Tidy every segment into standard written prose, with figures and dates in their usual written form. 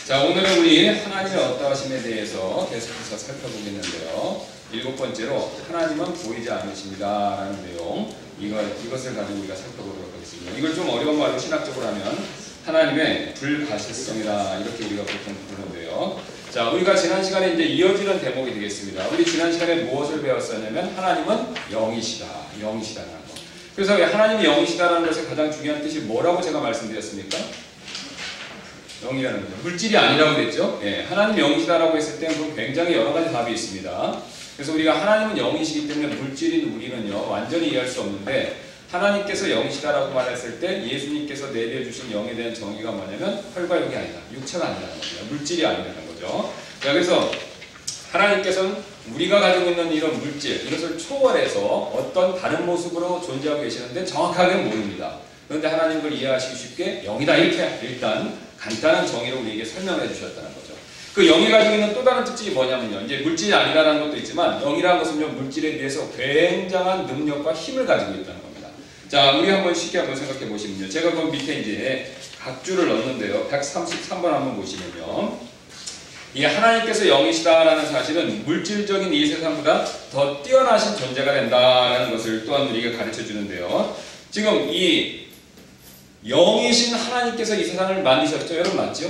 자, 오늘은 우리 하나님의 어떠하심에 대해서 계속해서 살펴보겠는데요. 7번째로 하나님은 보이지 않으십니다 라는 내용, 이것을 가지고 우리가 살펴보도록 하겠습니다. 이걸 좀 어려운 말로 신학적으로 하면 하나님의 불가실성이다, 이렇게 우리가 보통 부르는데요. 자, 우리가 지난 시간에 이제 이어지는 대목이 되겠습니다. 우리 지난 시간에 무엇을 배웠었냐면 하나님은 영이시다라는 거. 그래서 하나님이 영이시다라는 것의 가장 중요한 뜻이 뭐라고 제가 말씀드렸습니까? 영이라는 거죠. 물질이 아니라고 그랬죠. 예, 하나님 영이시다라고 했을 때 굉장히 여러 가지 답이 있습니다. 그래서 우리가 하나님은 영이시기 때문에 물질인 우리는요 완전히 이해할 수 없는데, 하나님께서 영이시다라고 말했을 때 예수님께서 내려주신 영에 대한 정의가 뭐냐면 혈과 육이 아니다, 육체가 아니라는 겁니다. 물질이 아니라는 거죠. 자, 그래서 하나님께서는 우리가 가지고 있는 이런 물질, 이것을 초월해서 어떤 다른 모습으로 존재하고 계시는데 정확하게는 모릅니다. 그런데 하나님 걸 이해하시기 쉽게 영이다, 이렇게 일단 간단한 정의로 우리에게 설명을 해주셨다는 거죠. 그 영이 가지고 있는 또 다른 특징이 뭐냐면요, 이제 물질이 아니라는 것도 있지만 영이라는 것은요 물질에 비해서 굉장한 능력과 힘을 가지고 있다는 겁니다. 자, 우리 한번 쉽게 한번 생각해 보시면요, 제가 그 밑에 이제 각주를 넣었는데요, 133번 한번 보시면요, 이 하나님께서 영이시다라는 사실은 물질적인 이 세상보다 더 뛰어나신 존재가 된다라는 것을 또한 우리에게 가르쳐 주는데요. 지금 이 영이신 하나님께서 이 세상을 만드셨죠? 여러분 맞죠?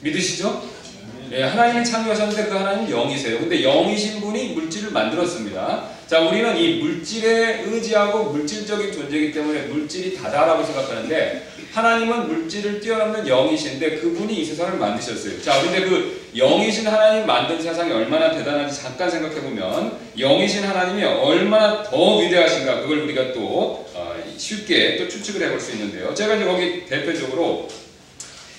믿으시죠? 네, 하나님이 창조하셨는데 그 하나님은 영이세요. 근데 영이신 분이 물질을 만들었습니다. 자, 우리는 이 물질에 의지하고 물질적인 존재이기 때문에 물질이 다다라고 생각하는데, 하나님은 물질을 뛰어넘는 영이신데 그분이 이 세상을 만드셨어요. 자, 근데 그 영이신 하나님 만든 세상이 얼마나 대단한지 잠깐 생각해보면 영이신 하나님이 얼마나 더 위대하신가, 그걸 우리가 또 쉽게 또 추측을 해볼 수 있는데요. 제가 이제 거기 대표적으로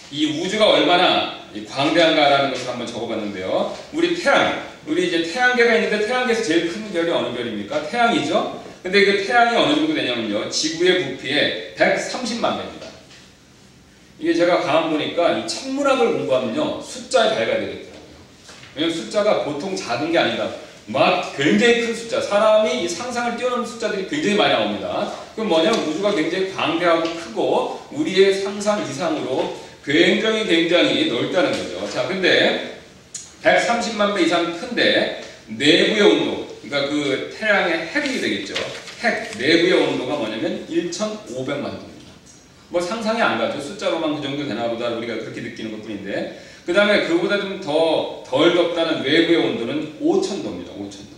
이 우주가 얼마나 광대한가라는 것을 한번 적어봤는데요. 우리 이제 태양계가 있는데 태양계에서 제일 큰 별이 어느 별입니까? 태양이죠. 근데 그 태양이 어느 정도 되냐면요, 지구의 부피의 130만 배입니다. 이게 제가 가만 보니까 이 천문학을 공부하면요 숫자에 밝아야 되겠더라고요. 왜냐면 숫자가 보통 작은 게 아니라 막 굉장히 큰 숫자, 사람이 이 상상을 뛰어넘는 숫자들이 굉장히 많이 나옵니다. 그럼 뭐냐면 우주가 굉장히 광대하고 크고 우리의 상상 이상으로 굉장히 넓다는 거죠. 자, 근데 130만 배 이상 큰데 내부의 온도, 그러니까 그 태양의 핵이 되겠죠. 핵 내부의 온도가 뭐냐면 1,500만 도입니다. 뭐 상상이 안 가죠. 숫자로만 그 정도 되나 보다 우리가 그렇게 느끼는 것 뿐인데, 그 다음에 그보다 좀 덜 덥다는 외부의 온도는 5,000도입니다. 5,000도.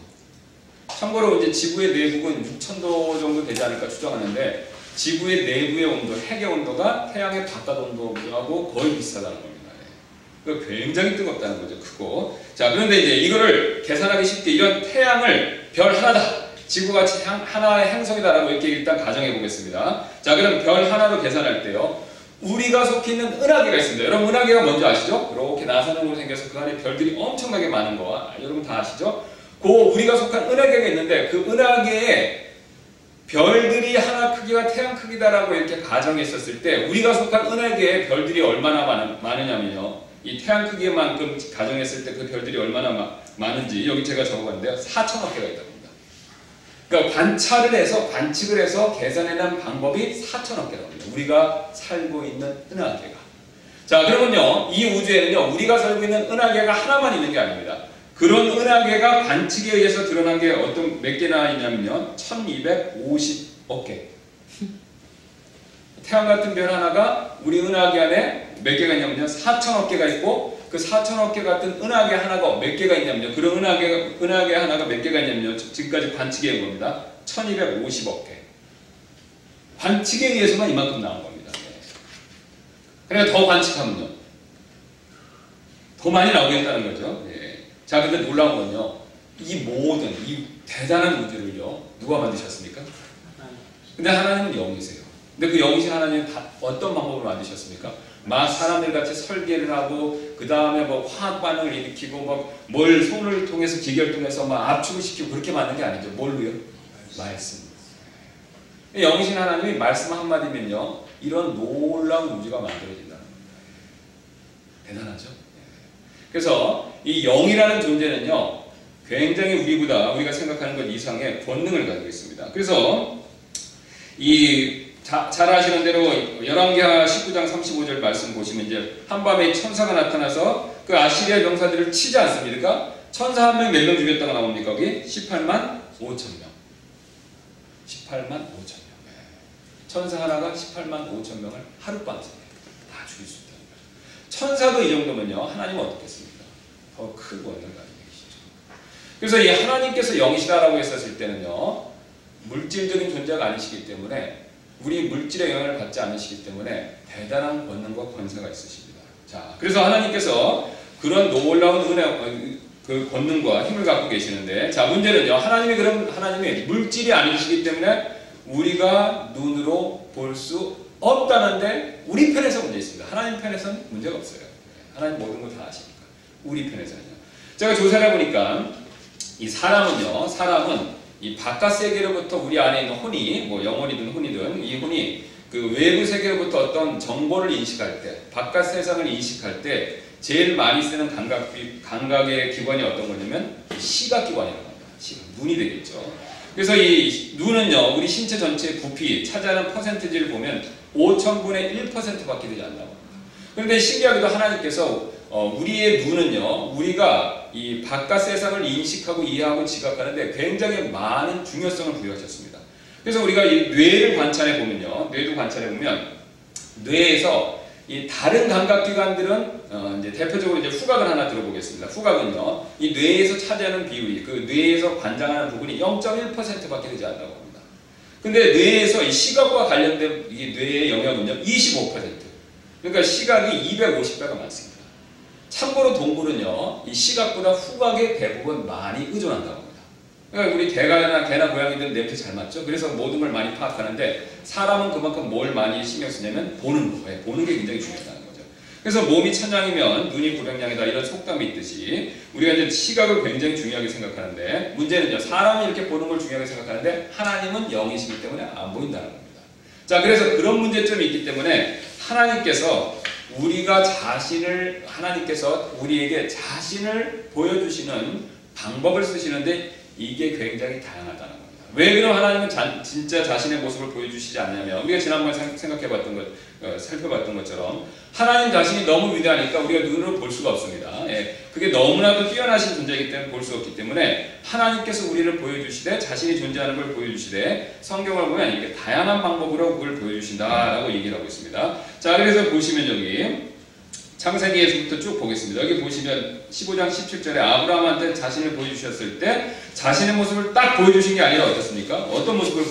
참고로 이제 지구의 내부는 6,000도 정도 되지 않을까 추정하는데, 지구의 내부의 온도, 핵의 온도가 태양의 바깥 온도하고 거의 비슷하다는 겁니다. 그러니까 굉장히 뜨겁다는 거죠. 크고. 자, 그런데 이제 이거를 계산하기 쉽게 이런 태양을 별 하나다, 지구같이 하나의 행성이다라고 이렇게 일단 가정해 보겠습니다. 자, 그럼 별 하나로 계산할 때요, 우리가 속해 있는 은하계가 있습니다. 여러분 은하계가 뭔지 아시죠? 이렇게 나사형으로 생겨서 그 안에 별들이 엄청나게 많은 거 여러분 다 아시죠? 그 우리가 속한 은하계가 있는데, 그 은하계에 별들이 하나 크기가 태양 크기다라고 이렇게 가정했었을 때, 우리가 속한 은하계에 별들이 얼마나 많으냐면요, 이 태양 크기만큼 가정했을 때 그 별들이 얼마나 많은지 여기 제가 적어봤는데요, 4천억 개가 있다고 합니다. 그러니까 관측을 해서 계산해낸 방법이 4천억 개라고 합니다. 우리가 살고 있는 은하계가. 자, 그러면요, 이 우주에는요 우리가 살고 있는 은하계가 하나만 있는 게 아닙니다. 그런 은하계가 관측에 의해서 드러난 게 몇 개나 있냐면요, 1250억 개. 태양 같은 별 하나가 우리 은하계 안에 몇 개가 있냐면요, 4천억 개가 있고, 그 4천억 개 같은 은하계 하나가 몇 개가 있냐면요, 그런 은하계 하나가 몇 개가 있냐면요, 지금까지 관측해 온 겁니다. 1250억 개. 관측에 의해서만 이만큼 나온 겁니다. 그러니까 더 관측하면요 더 많이 나오겠다는 거죠. 자, 근데 놀라운 건요, 이 대단한 우주를요 누가 만드셨습니까? 근데 하나님은 영이세요. 근데 그 영이신 하나님은 어떤 방법으로 만드셨습니까? 막 사람들 같이 설계를 하고, 그 다음에 뭐 화학 반응을 일으키고, 막 뭘 손을 통해서 기계를 통해서 막 압축을 시키고 그렇게 만든 게 아니죠. 뭘로요? 말씀. 영이신 하나님이 말씀 한마디면요 이런 놀라운 우주가 만들어진다는 겁니다. 대단하죠? 그래서 이 영이라는 존재는요 굉장히 우리가 생각하는 것 이상의 권능을 가지고 있습니다. 그래서 잘 아시는 대로 열왕기하 19장 35절 말씀 보시면 이제 한밤에 천사가 나타나서 그 아시리아 병사들을 치지 않습니까? 천사 한 명 몇 명 죽였다가 나옵니까? 거기 18만 5천 명. 18만 5천 명. 천사 하나가 18만 5천 명을 하룻밤 사이에 다 죽일 수 있다는 거죠. 천사도 이 정도면요, 하나님은 어떻겠습니까? 더 크고 있는 거 아니겠죠. 그래서 이 하나님께서 영이시다라고 했었을 때는요, 물질적인 존재가 아니시기 때문에, 우리 물질의 영향을 받지 않으시기 때문에 대단한 권능과 권세가 있으십니다. 자, 그래서 하나님께서 그런 놀라운 은혜, 그 권능과 힘을 갖고 계시는데, 자, 문제는요, 하나님이 물질이 아니시기 때문에 우리가 눈으로 볼 수 없다는데, 우리 편에서 문제 있습니다. 하나님 편에서는 문제가 없어요. 하나님 모든 걸 다 아시니까. 우리 편에서는요. 제가 조사를 해보니까 이 사람은 이 바깥 세계로부터 우리 안에 있는 혼이, 뭐 영혼이든 혼이든, 이 혼이 그 외부 세계로부터 어떤 정보를 인식할 때, 바깥 세상을 인식할 때 제일 많이 쓰는 감각의 기관이 어떤 거냐면 시각기관이라고 합니다. 눈이 되겠죠. 그래서 이 눈은요, 우리 신체 전체의 부피 차지하는 퍼센티지를 보면 5000분의 1%밖에 되지 않는다고 합니다. 그런데 신기하게도 하나님께서 우리의 눈은요, 우리가 이 바깥 세상을 인식하고 이해하고 지각하는데 굉장히 많은 중요성을 부여하셨습니다. 그래서 우리가 이 뇌를 관찰해 보면요, 뇌에서 이 다른 감각기관들은 이제 대표적으로 이제 후각을 하나 들어보겠습니다. 후각은요, 이 뇌에서 차지하는 비율이, 그 뇌에서 관장하는 부분이 0.1%밖에 되지 않는다고 합니다. 근데 뇌에서 이 시각과 관련된 이 뇌의 영역은요, 25%. 그러니까 시각이 250배가 많습니다. 참고로 동물은요, 이 시각보다 후각에 대부분 많이 의존한다고 합니다. 그러니까 우리 개나 고양이들은 냄새 잘 맡죠. 그래서 모든 걸 많이 파악하는데, 사람은 그만큼 뭘 많이 신경 쓰냐면 보는 거예요. 보는 게 굉장히 중요하다는 거죠. 그래서 몸이 천냥이면 눈이 불량량이다, 이런 속담이 있듯이 우리가 이제 시각을 굉장히 중요하게 생각하는데, 문제는요, 사람이 이렇게 보는 걸 중요하게 생각하는데 하나님은 영이시기 때문에 안 보인다는 겁니다. 자, 그래서 그런 문제점이 있기 때문에 하나님께서 우리에게 자신을 보여주시는 방법을 쓰시는데, 이게 굉장히 다양하다는 겁니다. 왜 그럼 하나님은 진짜 자신의 모습을 보여주시지 않냐면, 우리가 지난번에 살펴봤던 것처럼 하나님 자신이 너무 위대하니까 우리가 눈으로 볼 수가 없습니다. 그게 너무나도 뛰어나신 존재이기 때문에 볼 수 없기 때문에, 하나님께서 우리를 보여주시되, 자신이 존재하는 걸 보여주시되, 성경을 보면 이렇게 다양한 방법으로 그걸 보여주신다라고 얘기를 하고 있습니다. 자, 그래서 보시면 여기 창세기에서부터 쭉 보겠습니다. 여기 보시면 15장 17절에 아브라함한테 자신을 보여주셨을 때 자신의 모습을 딱 보여주신 게 아니라 어떻습니까? 어떤 모습을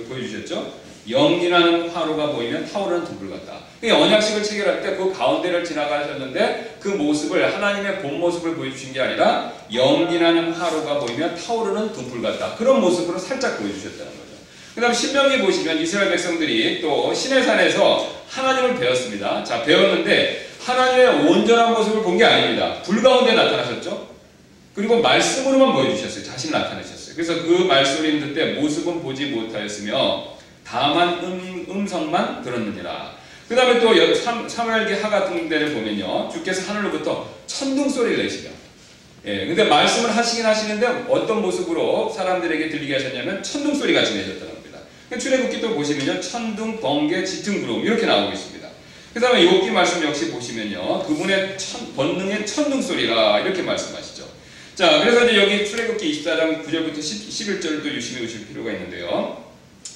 보여주셨죠? 연기나는 화로가 보이면 타오르는 등불 같다. 언약식을 체결할 때 그 가운데를 지나가셨는데 그 모습을, 하나님의 본 모습을 보여주신 게 아니라 연기나는 화로가 보이면 타오르는 등불 같다. 그런 모습으로 살짝 보여주셨다는 거죠. 그 다음 신명기 보시면 이스라엘 백성들이 또 시내산에서 하나님을 배웠습니다. 자, 배웠는데 하나님의 온전한 모습을 본 게 아닙니다. 불 가운데 나타나셨죠? 그리고 말씀으로만 보여주셨어요. 자신을 나타내셨어요. 그래서 그 말씀을 듣을 때 모습은 보지 못하였으며 다만 음성만 들었느니라. 그 다음에 또 사무엘기 하 같은 데를 보면요, 주께서 하늘로부터 천둥 소리를 내시며, 근데 말씀을 하시는데 어떤 모습으로 사람들에게 들리게 하셨냐면 천둥 소리 같이 내셨다는 겁니다. 출애굽기 또 보시면요, 천둥, 번개, 짙은 구름 이렇게 나오고 있습니다. 그 다음에 욥기 말씀 역시 보시면요, 그분의 권능의 천둥 소리라 이렇게 말씀하시죠. 자, 그래서 이제 여기 출애굽기 24장 9절부터 11절을 또 유심히 보실 필요가 있는데요,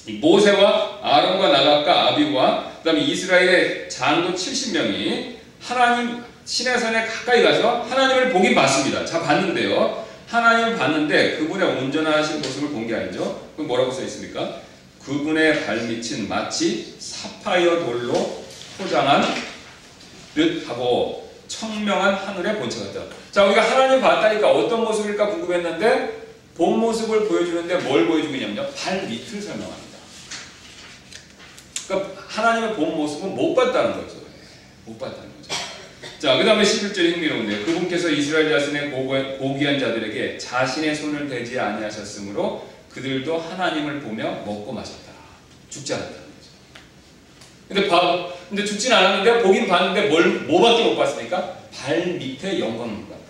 모세와 아론과 나답과 아비후와 그 다음에 이스라엘의 장로 70명이 하나님 시내산에 가까이 가서 하나님을 보긴 봤습니다. 자, 봤는데요, 하나님을 봤는데 그분의 온전하신 모습을 본 게 아니죠. 그럼 뭐라고 써 있습니까? 그분의 발밑은 마치 사파이어 돌로 포장한 듯 하고 청명한 하늘의 본체 같다. 자, 우리가 하나님 봤다니까 어떤 모습일까 궁금했는데, 본 모습을 보여주는데 뭘 보여주고 있냐면요, 발밑을 설명합니다. 그러니까 하나님의 본 모습은 못 봤다는 거죠. 못 봤다는 거죠. 자, 그 다음에 11절이 흥미로운데요, 그분께서 이스라엘 자신의 고귀한 자들에게 자신의 손을 대지 아니하셨으므로 그들도 하나님을 보며 먹고 마셨다. 죽지 않았다는 거죠. 근데 죽진 않았는데 보긴 봤는데 뭐밖에 못 봤습니까? 발 밑에 영광을 봤다.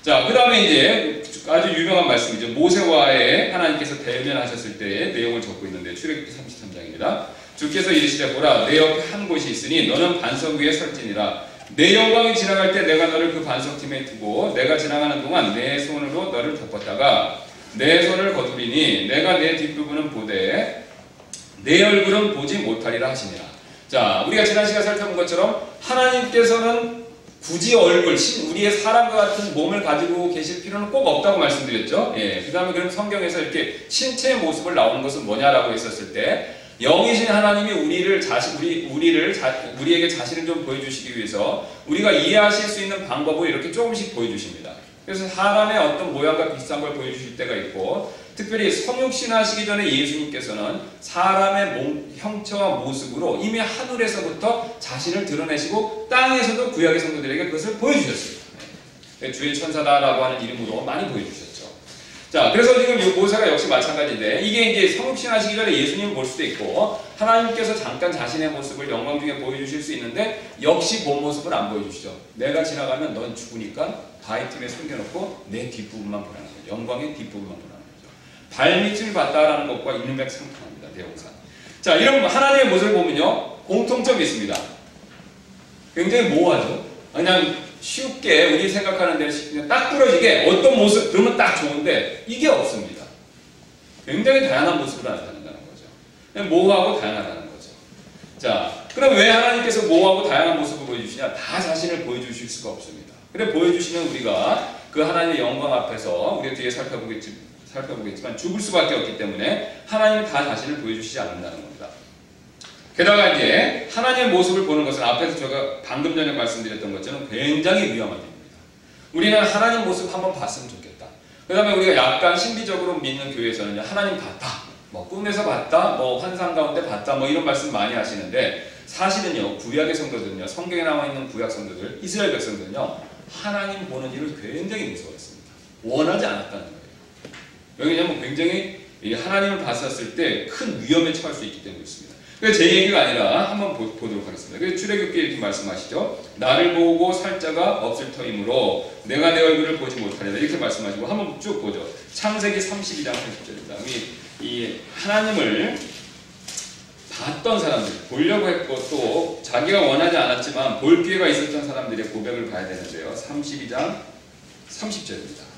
자, 그 다음에 이제 아주 유명한 말씀이죠. 모세와의 하나님께서 대면하셨을 때의 내용을 적고 있는데 출애굽기 33장입니다. 주께서 이르시되 보라 내 옆에 한 곳이 있으니 너는 반석 위에 설지니라. 내 영광이 지나갈 때 내가 너를 그 반석팀에 두고 내가 지나가는 동안 내 손으로 너를 덮었다가 내 손을 거두리니 내가 내 뒷부분은 보되 내 얼굴은 보지 못하리라 하시니라. 자, 우리가 지난 시간에 살펴본 것처럼 하나님께서는 굳이 얼굴, 우리의 사람과 같은 몸을 가지고 계실 필요는 꼭 없다고 말씀드렸죠. 예, 그 다음에 그럼 성경에서 이렇게 신체의 모습을 나오는 것은 뭐냐라고 했었을 때 영이신 하나님이 우리에게 자신을 좀 보여주시기 위해서 우리가 이해하실 수 있는 방법을 이렇게 조금씩 보여주십니다. 그래서 사람의 어떤 모양과 비슷한 걸 보여주실 때가 있고, 특별히 성육신 하시기 전에 예수님께서는 사람의 형체와 모습으로 이미 하늘에서부터 자신을 드러내시고 땅에서도 구약의 성도들에게 그것을 보여주셨어요. 주의 천사다라고 하는 이름으로 많이 보여주셨죠. 자, 그래서 지금 이 모세가 역시 마찬가지인데, 이게 이제 성육신 하시기 전에 예수님을 볼 수도 있고 하나님께서 잠깐 자신의 모습을 영광 중에 보여주실 수 있는데 역시 본 모습을 안 보여주시죠. 내가 지나가면 넌 죽으니까 바위 틈에 숨겨놓고 내 뒷부분만 보라는 거죠. 영광의 뒷부분만 보라는 거죠. 발밑을 봤다라는 것과 인맥상통합니다. 대용사. 자, 이런 하나님의 모습을 보면요 공통점이 있습니다. 굉장히 모호하죠. 그냥 쉽게 우리 생각하는 대로 딱 부러지게 어떤 모습 그러면 딱 좋은데 이게 없습니다. 굉장히 다양한 모습으로 나타난다는 거죠. 그냥 모호하고 다양하다는 거죠. 자, 그럼 왜 하나님께서 모호하고 다양한 모습을 보여주시냐? 다 자신을 보여주실 수가 없습니다. 그래 보여주시면 우리가 그 하나님의 영광 앞에서 우리가 뒤에 살펴보겠지만 죽을 수밖에 없기 때문에 하나님은 다 자신을 보여주시지 않는다는 겁니다. 게다가 이제 하나님의 모습을 보는 것은 앞에서 제가 방금 전에 말씀드렸던 것처럼 굉장히 위험한 일입니다. 우리는 하나님 모습 한번 봤으면 좋겠다. 그 다음에 우리가 약간 신비적으로 믿는 교회에서는 하나님 봤다, 뭐 꿈에서 봤다, 뭐 환상 가운데 봤다, 뭐 이런 말씀 많이 하시는데 사실은요 구약의 성도들은요, 성경에 나와 있는 구약 성도들, 이스라엘 백성들은요 하나님 보는 일을 굉장히 무서워했습니다. 원하지 않았다는 거예요. 왜냐하면 굉장히 하나님을 봤었을 때 큰 위험에 처할 수 있기 때문에 그렇습니다. 그래서 제 얘기가 아니라 한번 보도록 하겠습니다. 그래서 출애굽기 이렇게 말씀하시죠. 나를 보고 살 자가 없을 터이므로 내가 내 얼굴을 보지 못하리라 이렇게 말씀하시고 한번 쭉 보죠. 창세기 32장 80절입니다. 이 하나님을 봤던 사람들, 보려고 했고 또 자기가 원하지 않았지만 볼 기회가 있었던 사람들의 고백을 봐야 되는데요. 32장 30절입니다.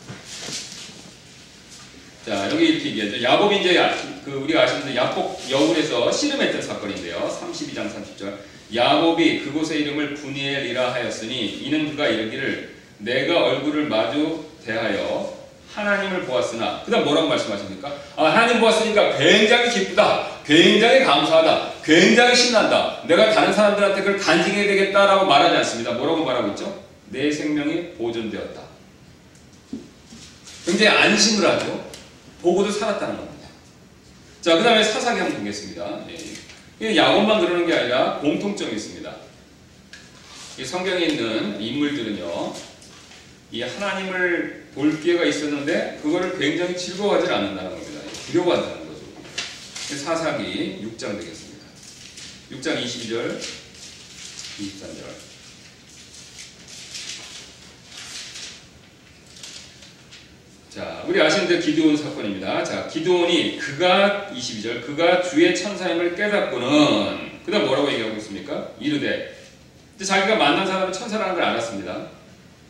자, 여기 이렇게 얘기하죠. 야곱이 이제 우리가 아시는 야곱 여울에서 씨름했던 사건인데요. 32장 30절. 야곱이 그곳의 이름을 분이엘이라 하였으니 이는 그가 이르기를 내가 얼굴을 마주 대하여 하나님을 보았으나, 그 다음 뭐라고 말씀하십니까? 하나님 보았으니까 굉장히 기쁘다, 굉장히 감사하다, 굉장히 신난다, 내가 다른 사람들한테 그걸 간증해야 되겠다라고 말하지 않습니다. 뭐라고 말하고 있죠? 내 생명이 보존되었다. 굉장히 안심을 하죠. 보고도 살았다는 겁니다. 자, 그 다음에 사사기 한번 보겠습니다. 야곱만 그러는 게 아니라 공통점이 있습니다. 이 성경에 있는 인물들은요, 이 하나님을 볼 기회가 있었는데 그거를 굉장히 즐거워하지 않는다는 겁니다. 두려워한다는 거죠. 사사기 6장 되겠습니다. 6장 22절, 23절. 자, 우리 아시는 대로 기드온 사건입니다. 자, 기드온이 그가 22절 그가 주의 천사임을 깨닫고는 그 다음 뭐라고 얘기하고 있습니까? 이르되 자기가 만난 사람이 천사라는 걸 알았습니다.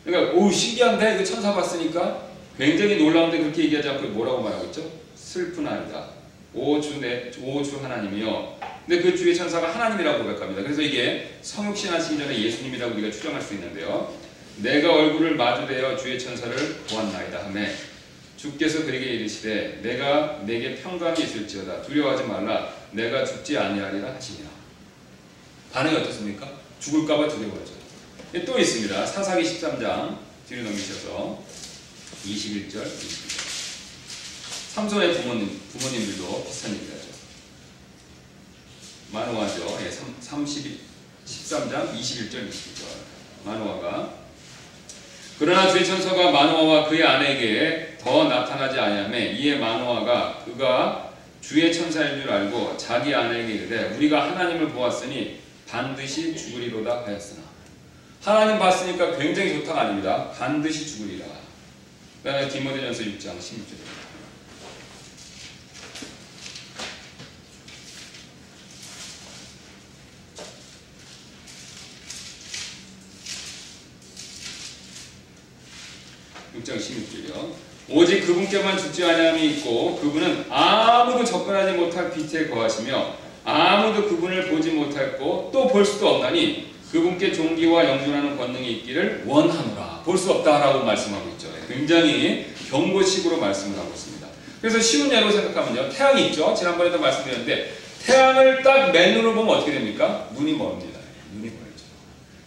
그러니까 오 신기한데 이거 천사 봤으니까 굉장히 놀라운데 그렇게 얘기하지 않고 뭐라고 말하고 있죠? 슬프나이다. 오 주 하나님이요. 근데 그 주의 천사가 하나님이라고 고백합니다. 그래서 이게 성육신 하시기 전에 예수님이라고 우리가 추정할 수 있는데요. 내가 얼굴을 마주대어 주의 천사를 보았나이다 하며 주께서 그에게 이르시되 내가 내게 평강이 있을지어다 두려워하지 말라 내가 죽지 아니하리라 하시니라. 반응이 어떻습니까? 죽을까봐 두려워하죠. 또 있습니다. 사사기 13장 뒤로 넘기셔서 21절, 22절. 삼손의 부모님들도 비슷한 얘기를 하죠. 마노아죠. 13장 21절, 22절. 마노아가 그러나 주의 천사가 마노아와 그의 아내에게 더 나타나지 아니하며 이에 마노아가 그가 주의 천사인 줄 알고 자기 아내에게 이르되 우리가 하나님을 보았으니 반드시 죽으리로다 하였으나. 하나님 봤으니까 굉장히 좋다가 아닙니다. 반드시 죽으리라. 그다음에 디모데전서 6장 16절입니다. 오직 그분께만 죽지 아니함이 있고 그분은 아무도 접근하지 못할 빛에 거하시며 아무도 그분을 보지 못했고 또 볼 수도 없나니 그분께 존귀와 영존하는 권능이 있기를 원하노라. 볼 수 없다라고 말씀하고 있죠. 굉장히 경고식으로 말씀을 하고 있습니다. 그래서 쉬운 예로 생각하면요, 태양이 있죠. 지난번에도 말씀드렸는데 태양을 딱 맨눈으로 보면 어떻게 됩니까? 눈이 멀습니다. 눈이 멀죠.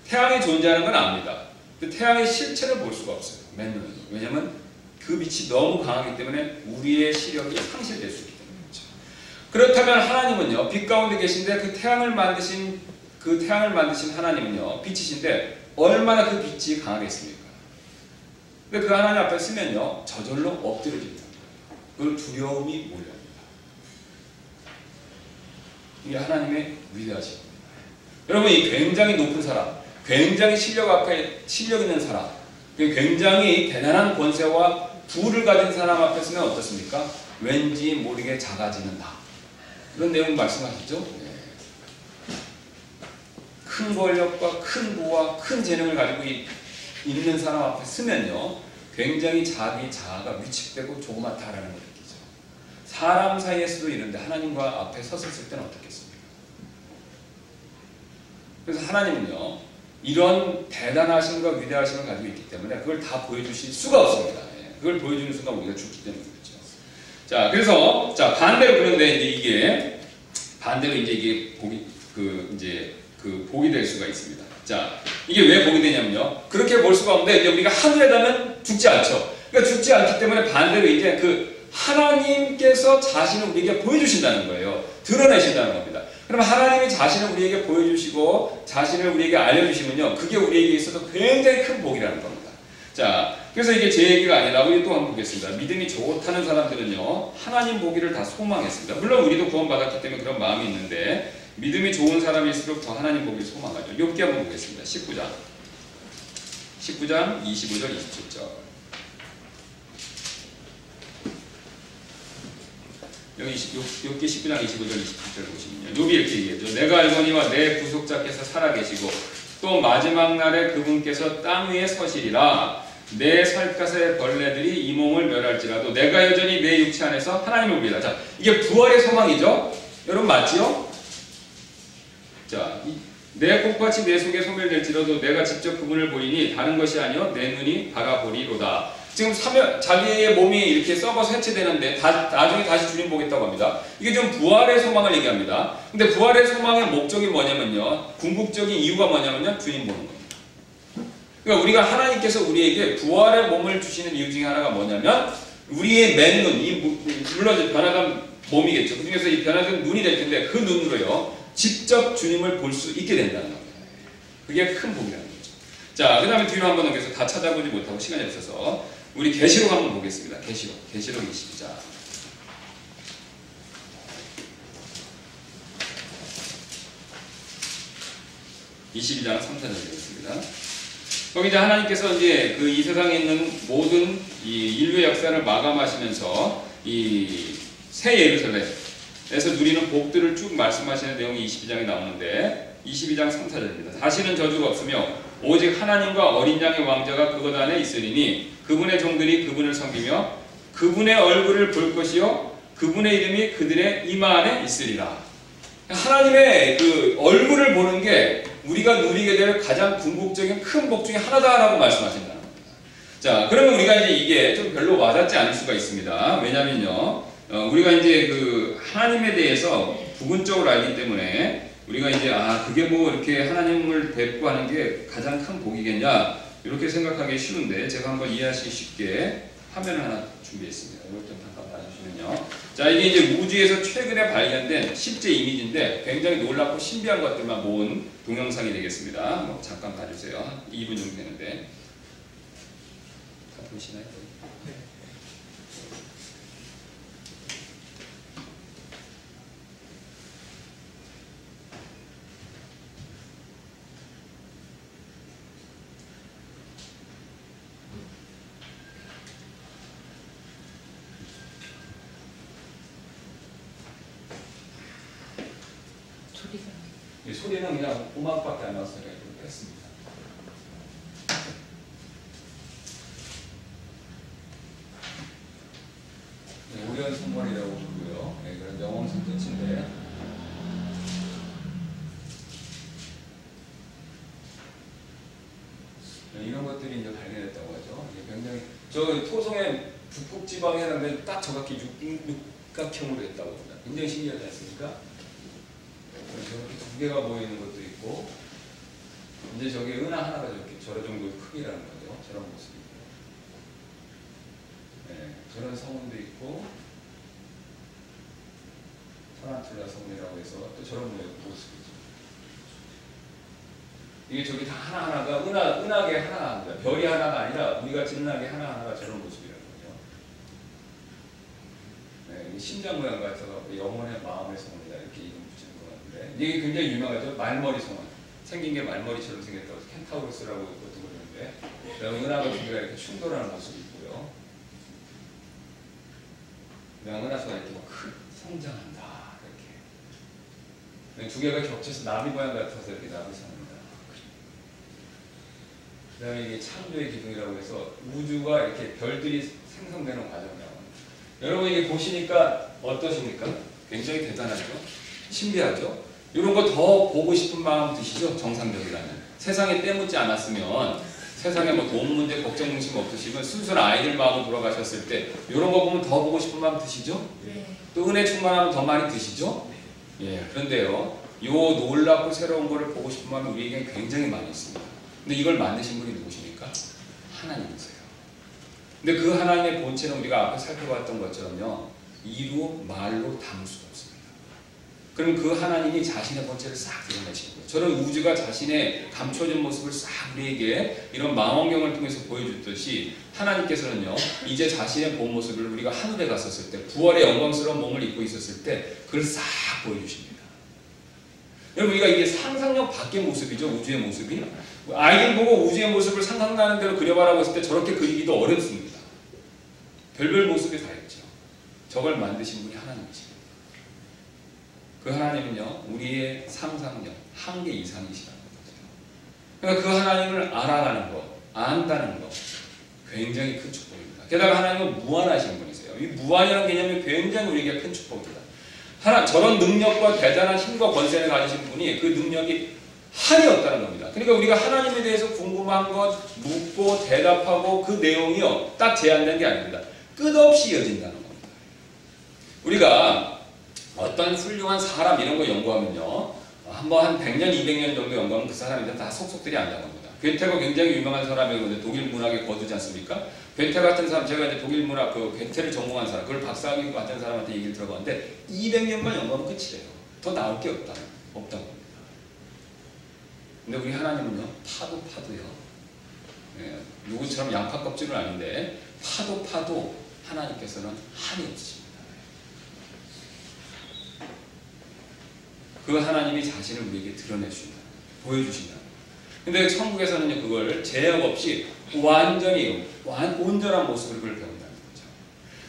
태양이 존재하는 건 압니다. 근데 태양의 실체를 볼 수가 없어요. 맨눈으로. 왜냐하면 그 빛이 너무 강하기 때문에 우리의 시력이 상실될 수 있기 때문이죠. 그렇다면 하나님은요, 빛 가운데 계신데 그 태양을 만드신 하나님은요, 빛이신데 얼마나 그 빛이 강하겠습니까? 근데 그 하나님 앞에 쓰면요, 저절로 엎드려집니다. 그 두려움이 몰려옵니다. 이게 하나님의 위대하신 겁니다. 여러분, 이 굉장히 높은 사람, 굉장히 실력 있는 사람, 굉장히 대단한 권세와 부를 가진 사람 앞에 서면 어떻습니까? 왠지 모르게 작아지는다. 그런 내용 말씀하시죠? 네. 큰 권력과 큰 부와 큰 재능을 가지고 있는 사람 앞에 서면요, 굉장히 자기 자아가 위축되고 조그맣다라는 걸 느끼죠. 사람 사이에서도 이런데 하나님과 앞에 섰을 때는 어떻겠습니까? 그래서 하나님은요, 이런 대단하심과 위대하심을 가지고 있기 때문에 그걸 다 보여주실 수가 없습니다. 그걸 보여주는 순간 우리가 죽기 때문에 그렇죠. 자, 그래서 반대로 그런데 이게 반대로 이게 복이 될 수가 있습니다. 자, 이게 왜 복이 되냐면요, 그렇게 볼 수가 없는데 이제 우리가 하늘에 가면 죽지 않죠. 그러니까 죽지 않기 때문에 반대로 이제 그 하나님께서 자신을 우리에게 보여주신다는 거예요. 드러내신다는 겁니다. 그럼 하나님이 자신을 우리에게 보여주시고 자신을 우리에게 알려주시면요, 그게 우리에게 있어서 굉장히 큰 복이라는 겁니다. 자, 그래서 이게 제 얘기가 아니라 우리 또 한번 보겠습니다. 믿음이 좋다는 사람들은요, 하나님 보기를 다 소망했습니다. 물론 우리도 구원받았기 때문에 그런 마음이 있는데 믿음이 좋은 사람일수록 더 하나님 보기를 소망하죠. 욥기 한번 보겠습니다. 19장 25절 27절. 여기 욥기 19장 25절 27절 보시면요, 욥이 이렇게 얘기하죠. 내가 알거니와 내 구속자께서 살아계시고 또 마지막 날에 그분께서 땅 위에 서시리라. 내 살갗의 벌레들이 이 몸을 멸할지라도 내가 여전히 내 육체 안에서 하나님을 보리라. 자, 이게 부활의 소망이죠. 여러분 맞지요? 자, 내 꽃같이 내 속에 소멸될지라도 내가 직접 그분을 보이니 다른 것이 아니요 내 눈이 바라보리로다. 지금 자기의 몸이 이렇게 썩어서 해체되는데 나중에 다시 주님 보겠다고 합니다. 이게 좀 부활의 소망을 얘기합니다. 근데 부활의 소망의 목적이 뭐냐면요, 궁극적인 이유가 뭐냐면요, 주님 보는 겁니다. 그러니까 우리가 하나님께서 우리에게 부활의 몸을 주시는 이유 중에 하나가 뭐냐면 우리의 맨눈, 물론 변화된 몸이겠죠. 그 중에서 이 변화된 눈이 될 텐데 그 눈으로요, 직접 주님을 볼 수 있게 된다는 겁니다. 그게 큰 복이라는 거죠. 자, 그 다음에 뒤로 한번 넘겨서 다 찾아보지 못하고 시간이 없어서 우리 계시록 한번 보겠습니다. 계시록 22장. (22장) 3, 4절 되겠습니다. 거기 이제 하나님께서 이제 이 세상에 있는 모든 이 인류의 역사를 마감하시면서 이 새 예루살렘에서 누리는 복들을 쭉 말씀하시는 내용이 22장에 나오는데 22장 3, 4절입니다. 다시는 저주가 없으며 오직 하나님과 어린 양의 왕자가 그것 안에 있으리니 그분의 종들이 그분을 섬기며 그분의 얼굴을 볼 것이요 그분의 이름이 그들의 이마 안에 있으리라. 하나님의 그 얼굴을 보는 게 우리가 누리게 될 가장 궁극적인 큰 복 중에 하나다라고 말씀하신다는 겁니다. 자, 그러면 우리가 이제 이게 좀 별로 와닿지 않을 수가 있습니다. 왜냐면요, 우리가 이제 그 하나님에 대해서 부분적으로 알기 때문에 우리가 이제 그게 뭐 이렇게 하나님을 뵙고 하는 게 가장 큰 복이겠냐 이렇게 생각하기 쉬운데 제가 한번 이해하시기 쉽게 화면을 하나 준비했습니다. 이걸 좀 잠깐 봐주시면요. 자, 이게 이제 우주에서 최근에 발견된 실제 이미지인데 굉장히 놀랍고 신비한 것들만 모은 동영상이 되겠습니다. 한번 잠깐 봐주세요. 2분 정도 되는데. 다 보시나요? 네. 소리는 그냥 음악밖에 안 나와서 제가 이렇게 했습니다. 네, 오리온 선물이라고 부르고요. 네, 그런 영혼성 뜻인데 네, 이런 것들이 이제 발견했다고 하죠. 굉장히 저 토성의 북극 지방에 하는데 딱 저렇게 육각형으로 했다고 합니다. 굉장히 신기하지 않습니까? 저렇게 두 개가 보이는 것도 있고, 이제 저기 은하 하나가 저렇게 저런 정도의 크기라는 거죠. 저런 모습이. 네, 저런 성운도 있고, 타란툴라 성운이라고 해서 또 저런 모습이죠. 이게 저기 다 하나하나가 은하계 하나입니다. 별이 하나가 아니라 우리가 은하계 하나하나가 저런 모습이라는 거죠. 네, 심장 모양 같아서 영혼의 마음의 성운이다 이렇게 이름 붙이는 것 같은데 이게 굉장히 유명하죠. 말머리 성운. 생긴 게 말머리처럼 생겼다고 해서 켄타우로스라고 그것도 그러는데 그다음에 은하가 두 개가 이렇게 충돌하는 모습이 있고요. 그다음 은하수가 이렇게 막 성장한다 이렇게. 두 개가 겹쳐서 나비 모양 같아서 이렇게 나비 성운. 그 다음에 이게 창조의 기둥이라고 해서 우주가 이렇게 별들이 생성되는 과정이라고 합니다. 여러분 이게 보시니까 어떠십니까? 굉장히 대단하죠? 신비하죠? 이런 거 더 보고 싶은 마음 드시죠? 정상적이라면. 세상에 때묻지 않았으면 세상에 뭐 돈 문제 걱정 중심 없으시면 순수한 아이들 마음으로 돌아가셨을 때 이런 거 보면 더 보고 싶은 마음 드시죠? 네. 또 은혜 충만하면 더 많이 드시죠? 예, 그런데요. 요 놀랍고 새로운 거를 보고 싶은 마음이 우리에게 굉장히 많이 있습니다. 근데 이걸 만드신 분이 누구십니까? 하나님이세요. 근데 그 하나님의 본체는 우리가 앞에 살펴봤던 것처럼요. 이루 말로 담을 수가 없습니다. 그럼 그 하나님이 자신의 본체를 싹 드러내시는 거예요. 저런 우주가 자신의 감춰진 모습을 싹 우리에게 이런 망원경을 통해서 보여줬듯이 하나님께서는요. 이제 자신의 본 모습을 우리가 하늘에 갔었을 때 부활의 영광스러운 몸을 입고 있었을 때 그걸 싹 보여주십니다. 여러분 우리가 이게 상상력 밖의 모습이죠. 우주의 모습이. 아이들 보고 우주의 모습을 상상나는 대로 그려봐라고 했을 때 저렇게 그리기도 어렵습니다. 별별 모습이 다 있죠. 저걸 만드신 분이 하나님이십니다. 그 하나님은요. 우리의 상상력 한계 이상이시라는 거죠. 그러니까 그 하나님을 알아가는 것, 안다는 것 굉장히 큰 축복입니다. 게다가 하나님은 무한하신 분이세요. 이 무한이라는 개념이 굉장히 우리에게 큰 축복입니다. 저런 능력과 대단한 힘과 권세를 가지신 분이 그 능력이 한이 없다는 겁니다. 그러니까 우리가 하나님에 대해서 궁금한 것 묻고 대답하고 그 내용이요 딱 제한된 게 아닙니다. 끝없이 이어진다는 겁니다. 우리가 어떤 훌륭한 사람 이런 거 연구하면요 한번 한 100년 200년 정도 연구하면 그 사람이 다 속속들이 안다는 겁니다. 괴테가 굉장히 유명한 사람이거든요. 독일 문학에 거두지 않습니까? 괴테 같은 사람, 제가 이제 독일 문학 그 괴테를 전공한 사람, 그걸 박사학위 같은 사람한테 얘기를 들어봤는데 200년만 연구하면 끝이래요. 더 나올 게 없다고 합니다. 근데 우리 하나님은요, 파도요. 예, 누구처럼 양파 껍질은 아닌데 파도 하나님께서는 한이 없으십니다. 그 하나님이 자신을 우리에게 드러내주신다, 보여주신다. 근데 천국에서는요 그걸 제약 없이 완전히 온전한 모습을 그걸 배운다는 거죠.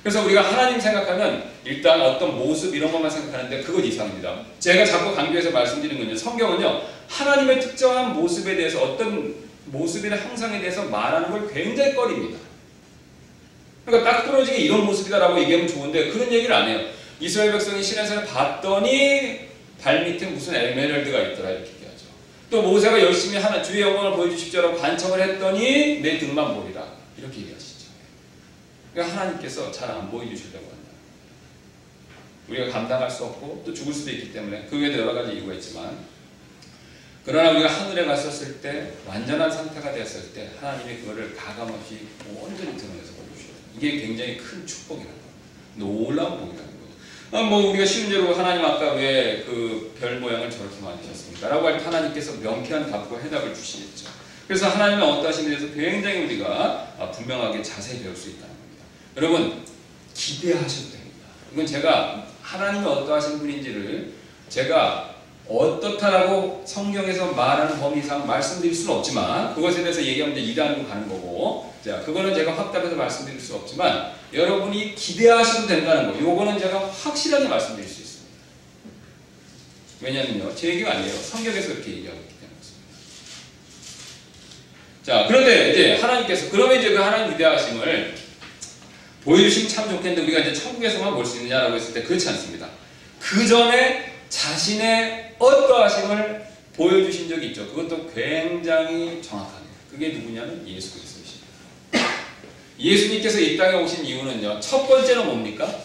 그래서 우리가 하나님 생각하면 일단 어떤 모습 이런 것만 생각하는데 그건 이상입니다. 제가 자꾸 강조해서 말씀드리는 건요. 성경은요 하나님의 특정한 모습에 대해서 어떤 모습이나 형상에 대해서 말하는 걸 굉장히 꺼립니다. 그러니까 딱 부러지게 이런 모습이다라고 얘기하면 좋은데 그런 얘기를 안 해요. 이스라엘 백성이 시내산을 봤더니 발밑에 무슨 에메랄드가 있더라 이렇게 얘기하죠. 또 모세가 열심히 하나 주의 영광을 보여주십시오라고 간청을 했더니 내 등만 보리라 이렇게 얘기하시죠. 그러니까 하나님께서 잘 안 보여주시려고 한다. 우리가 감당할 수 없고 또 죽을 수도 있기 때문에 그 외에도 여러 가지 이유가 있지만 그러나 우리가 하늘에 갔었을 때 완전한 상태가 되었을 때 하나님이 그거를 가감없이 온전히 드러내서 보여주셔요. 이게 굉장히 큰 축복이라는 거예요. 놀라운 복이라는 거예요. 뭐 우리가 쉬운 예로 하나님 아까 왜 그 별 모양을 저렇게 만드셨습니까? 라고 할 때 하나님께서 명쾌한 답과 해답을 주시겠죠. 그래서 하나님의 어떠하심에 대해서 굉장히 우리가 분명하게 자세히 배울 수 있다는 겁니다. 여러분 기대하셔도 됩니다. 이건 제가 하나님이 어떠하신 분인지를 제가 어떻다라고 성경에서 말하는 범위 이상 말씀드릴 수는 없지만 그것에 대해서 얘기하면 이제 이단으로 가는 거고 자 그거는 제가 확답해서 말씀드릴 수 없지만 여러분이 기대하셔도 된다는 거 요거는 제가 확실하게 말씀드릴 수 있습니다. 왜냐면요, 제 얘기가 아니에요. 성경에서 그렇게 얘기하고 있기 때문입니다. 자, 그런데 이제 하나님께서 그러면 이제 그 하나님 위대하심을 보여주시면 참 좋겠는데 우리가 이제 천국에서만 볼 수 있느냐라고 했을 때 그렇지 않습니다. 그 전에 자신의 어떠하심을 보여주신 적이 있죠. 그것도 굉장히 정확하네요. 그게 누구냐면 예수 그리스도십니다. 예수님께서 이 땅에 오신 이유는요, 첫 번째는 뭡니까?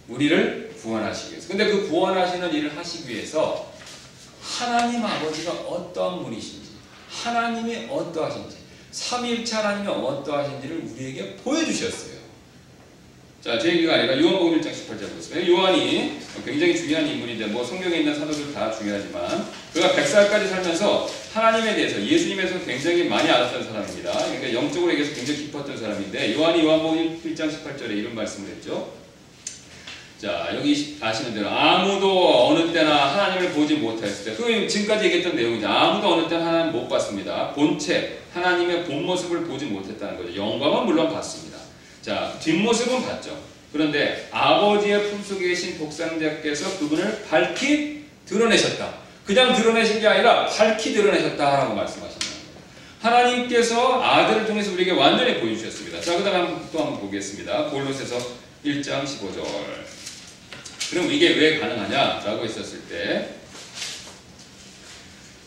우리를 구원하시기 위해서. 근데 그 구원하시는 일을 하시기 위해서 하나님 아버지가 어떠한 분이신지, 하나님이 어떠하신지, 삼위일체 하나님이 어떠하신지를 우리에게 보여주셨어요. 자, 제 얘기가 아니라 요한복음 1장 18절 보겠습니다. 요한이 굉장히 중요한 인물인데 뭐 성경에 있는 사도들 다 중요하지만 그가 100살까지 살면서 하나님에 대해서 예수님에 대해서 굉장히 많이 알았던 사람입니다. 그러니까 영적으로 얘기해서 굉장히 깊었던 사람인데 요한이 요한복음 1장 18절에 이런 말씀을 했죠. 자, 여기 아시는 대로 아무도 어느 때나 하나님을 보지 못하였을 때, 그 지금까지 얘기했던 내용이죠. 아무도 어느 때나 하나님 못 봤습니다. 본체 하나님의 본 모습을 보지 못했다는 거죠. 영광은 물론 봤습니다. 자, 뒷모습은 봤죠. 그런데 아버지의 품속에 계신 독생자께서 그분을 밝히 드러내셨다. 그냥 드러내신 게 아니라 밝히 드러내셨다라고 말씀하시는 거예요. 하나님께서 아들을 통해서 우리에게 완전히 보여주셨습니다. 자, 그 다음에 또 한번 보겠습니다. 골로새서 1장 15절. 그럼 이게 왜 가능하냐라고 했었을 때,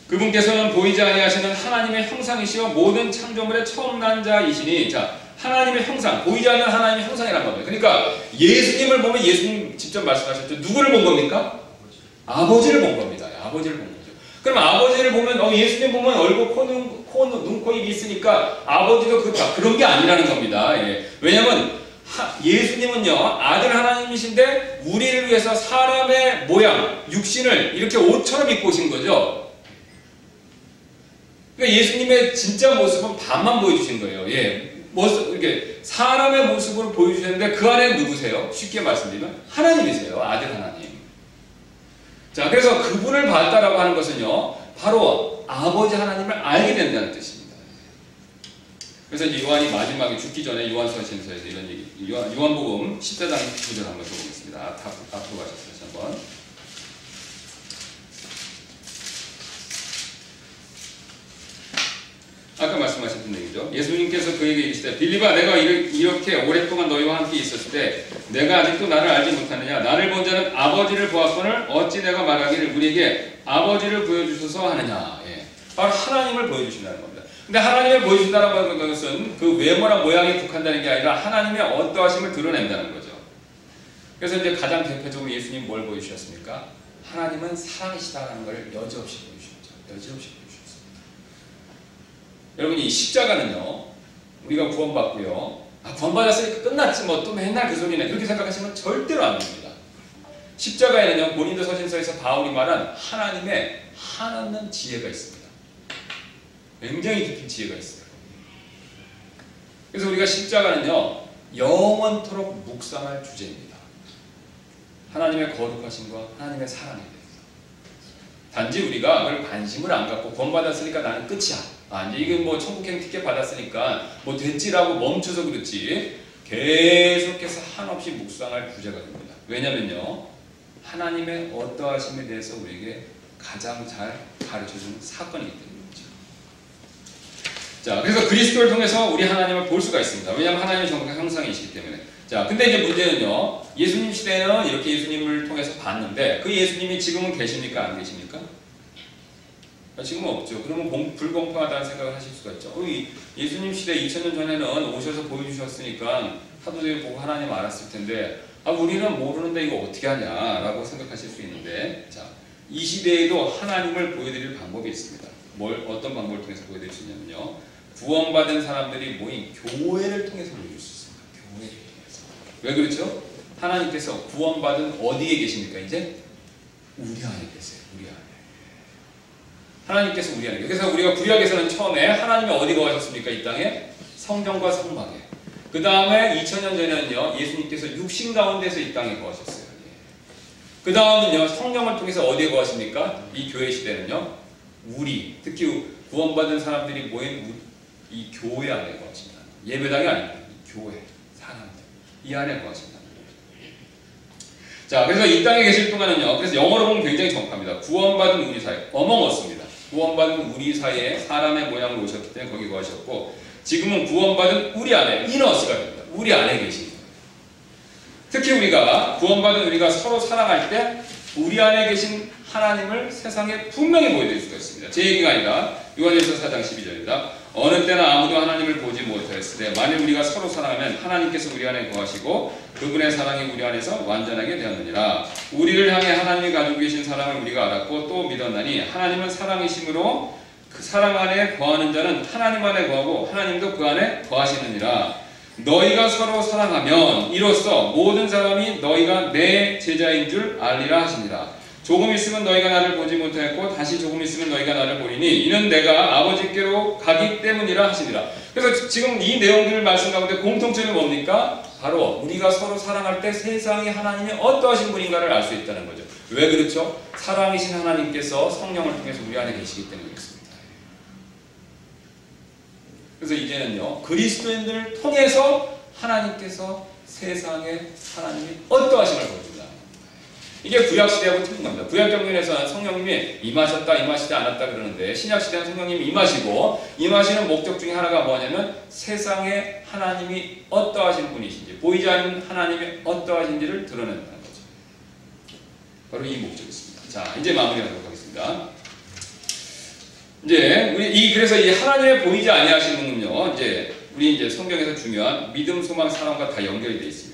그분께서는 보이지 아니하시는 하나님의 형상이시여 모든 창조물의 처음 난 자이시니, 자, 하나님의 형상, 보이지 않는 하나님의 형상이란 겁니다. 그러니까 예수님을 보면 예수님 직접 말씀하셨죠. 누구를 본 겁니까? 아버지를 본 겁니다. 아버지를 본 거죠. 그럼 아버지를 보면 예수님 보면 얼굴, 코, 눈, 코, 입이 있으니까 아버지도 그런 게 아니라는 겁니다. 예. 왜냐하면 예수님은요, 아들 하나님이신데 우리를 위해서 사람의 모양, 육신을 이렇게 옷처럼 입고 오신 거죠. 그러니까 예수님의 진짜 모습은 반만 보여주신 거예요. 예. 이렇게 사람의 모습으로 보여주셨는데 그 안에 누구세요? 쉽게 말씀드리면 하나님이세요. 아들 하나님. 자, 그래서 그분을 봤다라고 하는 것은요, 바로 아버지 하나님을 알게 된다는 뜻입니다. 그래서 이제 요한이 마지막에 죽기 전에 요한서신서에서 이런 얘기, 요한복음 14장 9절 한번 써보겠습니다. 앞으로 가셨어요. 한번. 아까 말씀하셨던 얘기죠. 예수님께서 그에게 이르시되 빌립아, 내가 이렇게 오랫동안 너희와 함께 있었을 때 내가 아직도 나를 알지 못하느냐? 나를 본 자는 아버지를 보았거늘 어찌 내가 말하기를 우리에게 아버지를 보여주소서 하느냐? 예. 바로 하나님을 보여주신다는 겁니다. 근데 하나님을 보여준다는 것은 그 외모나 모양에 국한되는 게 아니라 하나님의 어떠하심을 드러낸다는 거죠. 그래서 이제 가장 대표적으로 예수님 뭘 보여주셨습니까? 하나님은 사랑이시다라는 걸 여지없이 보여주셨죠. 여지없이 보여주셨습니다. 여러분, 이 십자가는요, 우리가 구원받고요, 구원받았으니까 끝났지 뭐 또 맨날 그 소리네, 그렇게 생각하시면 절대로 안 됩니다. 십자가에는요, 고린도 서신서에서 바울이 말한 하나님의 한없는 지혜가 있습니다. 굉장히 깊은 지혜가 있어요. 그래서 우리가 십자가는요, 영원토록 묵상할 주제입니다. 하나님의 거룩하심과 하나님의 사랑에 대해서. 단지 우리가 그걸 관심을 안 갖고 구원받았으니까 나는 끝이야. 이제 이건 뭐 천국행 티켓 받았으니까 뭐 됐지라고 멈춰서 그렇지, 계속해서 한없이 묵상할 주제가 됩니다. 왜냐면요, 하나님의 어떠하심에 대해서 우리에게 가장 잘 가르쳐주는 사건이기 때문이죠. 자, 그래서 그리스도를 통해서 우리 하나님을 볼 수가 있습니다. 왜냐하면 하나님의 정확한 형상이시기 때문에. 자, 근데 이제 문제는요, 예수님 시대에는 이렇게 예수님을 통해서 봤는데 그 예수님이 지금은 계십니까? 안 계십니까? 지금은 없죠. 그러면 불공평하다는 생각을 하실 수가 있죠. 예수님 시대 2000년 전에는 오셔서 보여주셨으니까 사도들이 보고 하나님 알았을 텐데 우리는 모르는데 이거 어떻게 하냐라고 생각하실 수 있는데, 자, 이 시대에도 하나님을 보여드릴 방법이 있습니다. 어떤 방법을 통해서 보여드릴 수 있냐면요, 구원받은 사람들이 모인 교회를 통해서 보여줄 수 있습니다. 교회를 통해서. 왜 그렇죠? 하나님께서 구원받은 어디에 계십니까? 이제 우리 안에 계세요. 우리 안에. 하나님께서 우리 안에. 그래서 우리가 구약에서는 처음에 하나님이 어디 거하셨습니까? 이 땅에? 성경과 성막에. 그 다음에 2000년 전에는요, 예수님께서 육신 가운데서 이 땅에 거하셨어요. 그 다음은요, 성령을 통해서 어디에 거하십니까? 이 교회 시대는요, 특히 구원받은 사람들이 모인 이 교회 안에 거하신다. 예배당이 아닙니다. 이 교회, 사람들, 이 안에 거하신다. 자, 그래서 이 땅에 계실 동안은요. 그래서 영어로 보면 굉장히 정확합니다. 구원받은 우리 사이, among us입니다. 구원받은 우리 사이에 사람의 모양으로 오셨기 때문에 거기 거하셨고, 지금은 구원받은 우리 안에, in us가 됩니다. 우리 안에 계신 거예요. 특히 우리가 구원받은 우리가 서로 사랑할 때 우리 안에 계신 하나님을 세상에 분명히 보여드릴 수가 있습니다. 제 얘기가 아니라 요한일서 4장 12절입니다. 어느 때나 아무도 하나님을 보지 못하였으되 만일 우리가 서로 사랑하면 하나님께서 우리 안에 거하시고 그분의 사랑이 우리 안에서 완전하게 되었느니라. 우리를 향해 하나님이 가지고 계신 사랑을 우리가 알았고 또 믿었나니 하나님은 사랑이심으로 그 사랑 안에 거하는 자는 하나님 안에 거하고 하나님도 그 안에 거하시느니라. 너희가 서로 사랑하면 이로써 모든 사람이 너희가 내 제자인 줄 알리라 하시니라. 조금 있으면 너희가 나를 보지 못하였고 다시 조금 있으면 너희가 나를 보리니 이는 내가 아버지께로 가기 때문이라 하시니라. 그래서 지금 이 내용들을 말씀 가운데 공통점이 뭡니까? 바로 우리가 서로 사랑할 때 세상이 하나님이 어떠하신 분인가를 알 수 있다는 거죠. 왜 그렇죠? 사랑이신 하나님께서 성령을 통해서 우리 안에 계시기 때문에 그렇습니다. 그래서 이제는요, 그리스도인들을 통해서 하나님께서 세상에 하나님이 어떠하심을 보여준다. 이게 구약시대하고 틀린 겁니다. 구약경전에서는 성령님이 임하셨다, 임하시지 않았다 그러는데 신약시대는 성령님이 임하시고 임하시는 목적 중에 하나가 뭐냐면 세상에 하나님이 어떠하신 분이신지 보이지 않는 하나님이 어떠하신지를 드러낸다는 거죠. 바로 이 목적이 있습니다. 자, 이제 마무리하도록 하겠습니다. 이제 그래서 이 하나님의 보이지 아니하신 분은요, 우리 성경에서 중요한 믿음, 소망, 사랑과 다 연결이 되어 있습니다.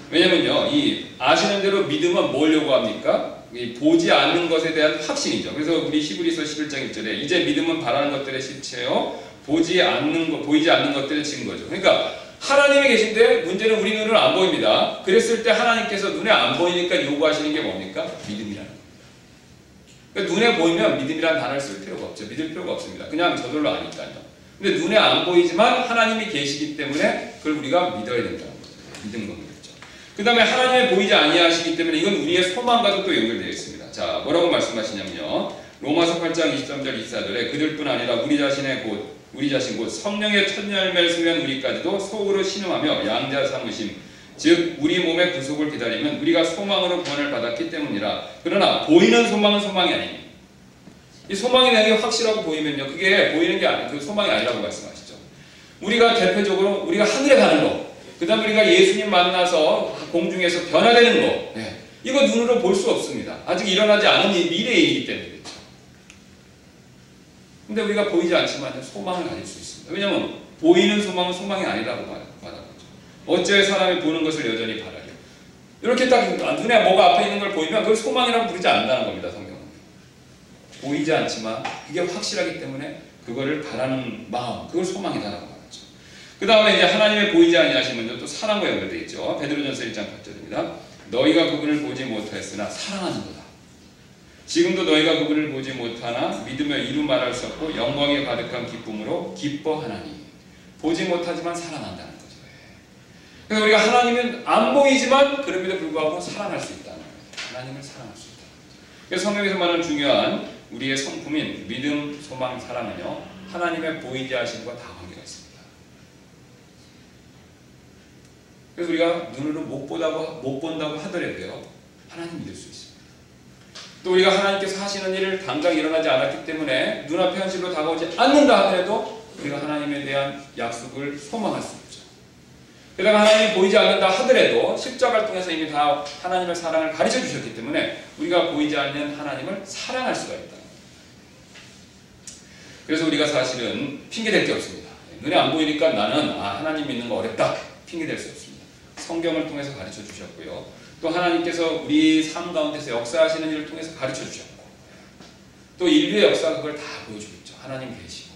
왜냐면요, 이 아시는 대로 믿음은 뭘 요구합니까? 이 보지 않는 것에 대한 확신이죠. 그래서 우리 히브리서 11장 1절에 이제 믿음은 바라는 것들의 실체요, 보이지 않는 것들의 증거죠. 그러니까 하나님이 계신데 문제는 우리 눈은 안 보입니다. 그랬을 때 하나님께서 눈에 안 보이니까 요구하시는 게 뭡니까? 믿음이라는 겁니다. 그러니까 눈에 보이면 믿음이라는 단어를 쓸 필요가 없죠. 믿을 필요가 없습니다. 그냥 저절로 아니까요. 근데 눈에 안 보이지만 하나님이 계시기 때문에 그걸 우리가 믿어야 된다는 거죠. 믿는 겁니다. 그 다음에 하나님의 보이지 아니하시기 때문에 이건 우리의 소망과도 또 연결되어 있습니다. 자, 뭐라고 말씀하시냐면요. 로마서 8장 23절 24절에 그들뿐 아니라 우리 자신 곧 성령의 첫 열매를 소유한 우리까지도 속으로 신음하며 양자 삼으심 즉 우리 몸의 구속을 기다리면 우리가 소망으로 구원을 받았기 때문이라. 그러나 보이는 소망은 소망이 아닙니다. 이 소망이 내게 확실하고 보이면요, 그게 보이는 게 그 소망이 아니라고 말씀하시죠. 우리가 대표적으로 우리가 하늘에 가는 거, 그 다음에 우리가 예수님 만나서 공중에서 변화되는 거, 이거 눈으로 볼 수 없습니다. 아직 일어나지 않은 미래의 일이기 때문에 그렇죠. 근데 우리가 보이지 않지만 소망을 가질 수 있습니다. 왜냐하면 보이는 소망은 소망이 아니라고 말하는 거죠. 어째 사람이 보는 것을 여전히 바라려. 이렇게 딱 눈에 뭐가 앞에 있는 걸 보이면 그걸 소망이라고 부르지 않는다는 겁니다. 성경은. 보이지 않지만 그게 확실하기 때문에 그거를 바라는 마음, 그걸 소망이다라고 말합니다. 그 다음에 이제 하나님의 보이지 아니하시면 또 사랑과 연결되어 있죠. 베드로전서 1장 8절입니다. 너희가 그분을 보지 못하였으나 사랑하는 거다. 지금도 너희가 그분을 보지 못하나 믿으며 이루 말할 수 없고 영광에 가득한 기쁨으로 기뻐하나니. 보지 못하지만 사랑한다는 거죠. 그래서 우리가 하나님은 안 보이지만 그럼에도 불구하고 사랑할 수 있다는 거예요. 하나님을 사랑할 수 있다. 그래서 성경에서 말하는 중요한 우리의 성품인 믿음, 소망, 사랑은요, 하나님의 보이지 않으심과 다 관계가 있습니다. 그래서 우리가 눈으로 못 본다고 하더라도요, 하나님 믿을 수 있습니다. 또 우리가 하나님께서 하시는 일을 당장 일어나지 않았기 때문에 눈앞에 현실로 다가오지 않는다 하더라도 우리가 하나님에 대한 약속을 소망할 수 있죠. 게다가 하나님이 보이지 않는다 하더라도 십자가를 통해서 이미 다 하나님의 사랑을 가르쳐 주셨기 때문에 우리가 보이지 않는 하나님을 사랑할 수가 있다. 그래서 우리가 사실은 핑계댈 게 없습니다. 눈에 안 보이니까 나는 하나님 믿는 거 어렵다. 핑계댈 수 없습니다. 성경을 통해서 가르쳐 주셨고요. 또 하나님께서 우리 삶 가운데서 역사하시는 일을 통해서 가르쳐 주셨고, 또 인류의 역사가 그걸 다 보여주고 있죠. 하나님 계시고,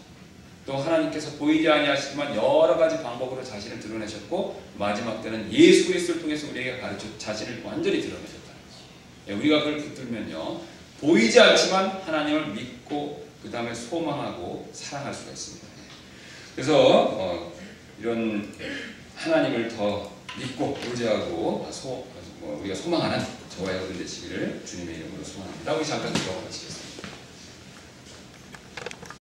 또 하나님께서 보이지 아니하시지만 여러 가지 방법으로 자신을 드러내셨고, 마지막 때는 예수 그리스도를 통해서 우리에게 가르쳐 자신을 완전히 드러내셨다는 거예요. 우리가 그걸 붙들면요, 보이지 않지만 하나님을 믿고 그 다음에 소망하고 사랑할 수가 있습니다. 그래서 이런 하나님을 더 믿고 의지하고 우리가 소망하는 저와 여러분 되시기를 주님의 이름으로 소망합니다. 우리 잠깐 기도하고 마치겠습니다.